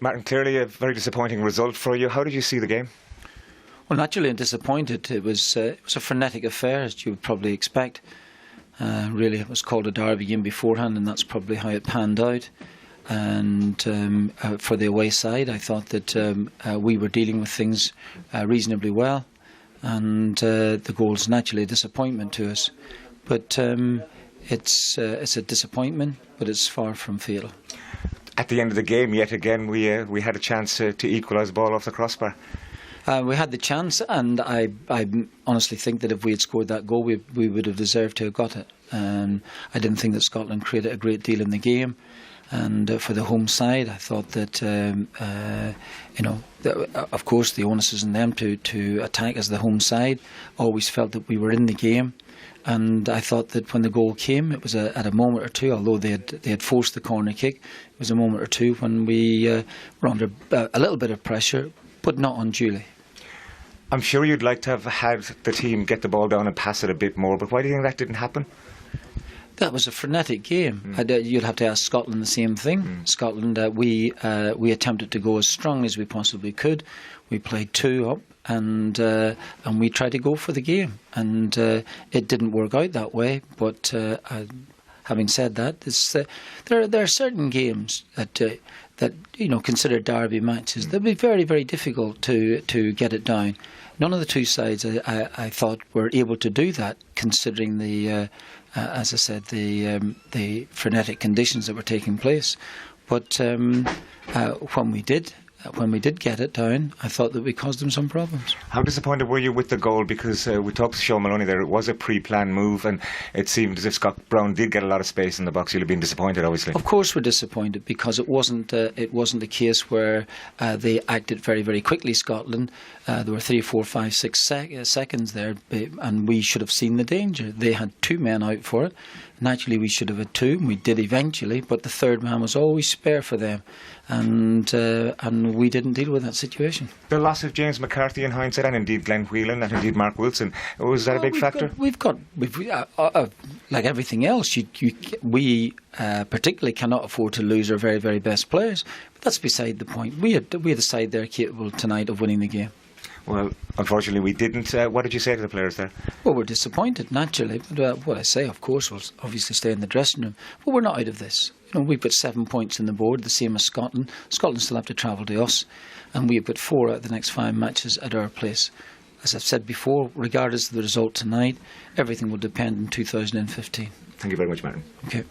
Martin, clearly a very disappointing result for you. How did you see the game? Well, naturally I'm disappointed. It was a frenetic affair, as you would probably expect. Really, it was called a derby game beforehand, and that's probably how it panned out. And for the away side, I thought that we were dealing with things reasonably well, and the goal's naturally a disappointment to us. But it's a disappointment, but it's far from fatal. At the end of the game, yet again, we had a chance to equalise the ball off the crossbar. We had the chance, and I honestly think that if we had scored that goal, we would have deserved to have got it. I didn't think that Scotland created a great deal in the game, and for the home side, I thought that of course the onus is on them to attack as the home side. Always felt that we were in the game. And I thought that when the goal came, it was at a moment or two, although they had forced the corner kick, it was a moment or two when we were under a little bit of pressure, but not unduly. I'm sure you'd like to have had the team get the ball down and pass it a bit more, but why do you think that didn't happen? That was a frenetic game. You'd have to ask Scotland the same thing. Scotland, we attempted to go as strong as we possibly could. We played 2 up, and we tried to go for the game, and it didn't work out that way. But having said that, there are certain games that considered derby matches. They'll be very, very difficult to get it down. None of the two sides, I thought, were able to do that, considering the, as I said, the frenetic conditions that were taking place. But when we did get it down, I thought that we caused them some problems. How disappointed were you with the goal? Because we talked to Sean Maloney there. It was a pre-planned move, and it seemed as if Scott Brown did get a lot of space in the box. You'll have been disappointed, obviously. Of course we're disappointed, because it wasn't the case where they acted very, very quickly, Scotland. There were 3, 4, 5, 6 seconds there, and we should have seen the danger. They had 2 men out for it. Naturally, we should have had 2, and we did eventually, but the third man was always spare for them, and we didn't deal with that situation. The loss of James McCarthy in hindsight, and indeed Glenn Whelan, and indeed Mark Wilson, was that a big factor? We've like everything else, we particularly cannot afford to lose our very, very best players, but that's beside the point. We had a side there capable tonight of winning the game. Well, unfortunately we didn't. What did you say to the players there? Well, we're disappointed, naturally. But what I say, of course, will obviously stay in the dressing room. But we're not out of this. We've got 7 points on the board, the same as Scotland. Scotland still have to travel to us, and we've got 4 out of the next 5 matches at our place. As I've said before, regardless of the result tonight, everything will depend on 2015. Thank you very much, Martin. Okay.